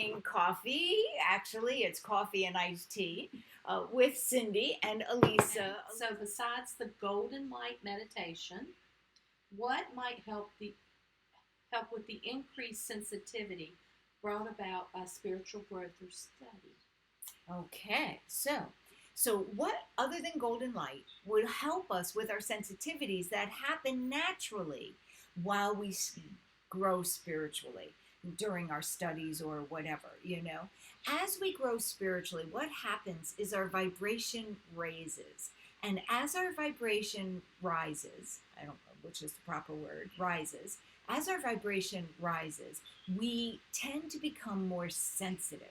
having coffee. Actually, it's coffee and iced tea with Cindy and Alisa. So, besides the golden light meditation, what might help with the increased sensitivity brought about by spiritual growth or study? Okay, so what other than golden light would help us with our sensitivities that happen naturally while we grow spiritually during our studies or whatever, you know? As we grow spiritually, what happens is our vibration raises. And as our vibration rises, I don't know which is the proper word, rises, as our vibration rises, we tend to become more sensitive.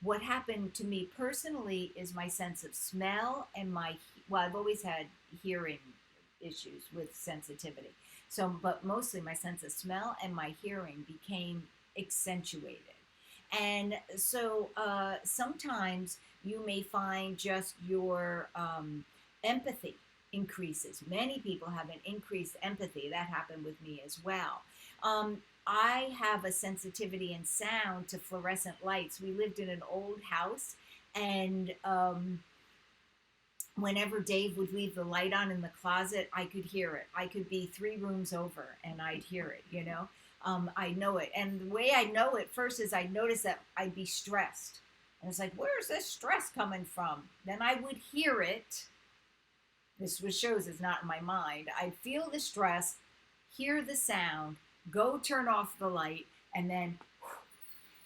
What happened to me personally is my sense of smell and well, I've always had hearing issues with sensitivity. So, but mostly my sense of smell and my hearing became accentuated. And so sometimes you may find just your empathy increases. Many people have an increased empathy. That happened with me as well. I have a sensitivity in sound to fluorescent lights. We lived in an old house, and whenever Dave would leave the light on in the closet, I could hear it. I could be 3 rooms over, and I'd hear it, you know. I know it. And the way I know it first is I notice that I'd be stressed. And it's like, where's this stress coming from? Then I would hear it. This shows it's not in my mind. I'd feel the stress, hear the sound, go turn off the light, and then,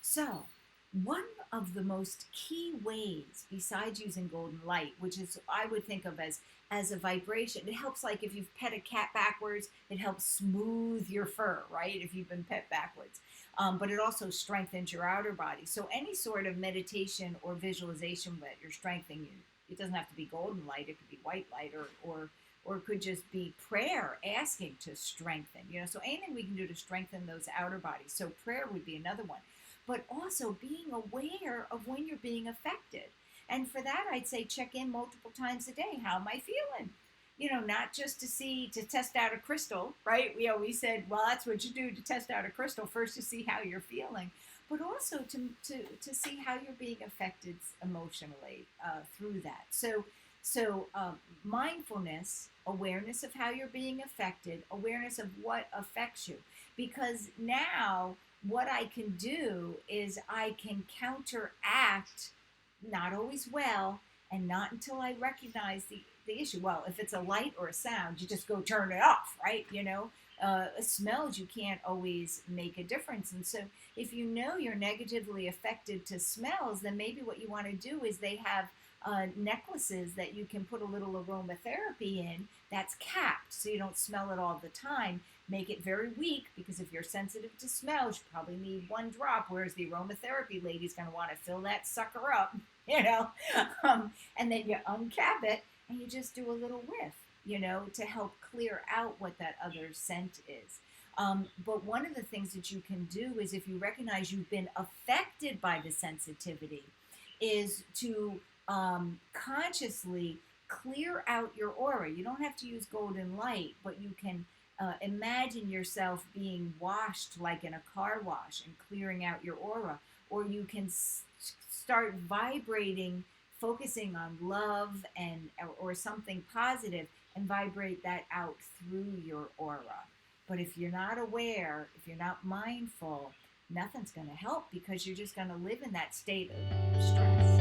so one of the most key ways, besides using golden light, which is I would think of as a vibration, it helps, like if you've pet a cat backwards, it helps smooth your fur, right, if you've been pet backwards. But it also strengthens your outer body. So any sort of meditation or visualization that you're strengthening, it doesn't have to be golden light, it could be white light, or it could just be prayer asking to strengthen, you know, so anything we can do to strengthen those outer bodies. So prayer would be another one, but also being aware of when you're being affected. And for that, I'd say check in multiple times a day. How am I feeling? You know, not just to test out a crystal, right? We always said, well, that's what you do to test out a crystal, first to see how you're feeling, but also to see how you're being affected emotionally through that. So mindfulness, awareness of how you're being affected, awareness of what affects you. Because now what I can do is I can counteract, not always well, and not until I recognize the issue. Well, if it's a light or a sound, you just go turn it off, right? You know, smells, you can't always make a difference. And so if you know you're negatively affected to smells, then maybe what you want to do is they have necklaces that you can put a little aromatherapy in that's capped so you don't smell it all the time. Make it very weak, because if you're sensitive to smells, you probably need 1 drop, whereas the aromatherapy lady's going to want to fill that sucker up, you know. And then you uncap it and you just do a little whiff, you know, to help clear out what that other scent is. But one of the things that you can do is, if you recognize you've been affected by the sensitivity, is to consciously clear out your aura. You don't have to use golden light, but you can imagine yourself being washed like in a car wash and clearing out your aura. Or you can start vibrating, focusing on love or something positive, and vibrate that out through your aura. But if you're not aware, if you're not mindful, nothing's going to help, because you're just going to live in that state of stress.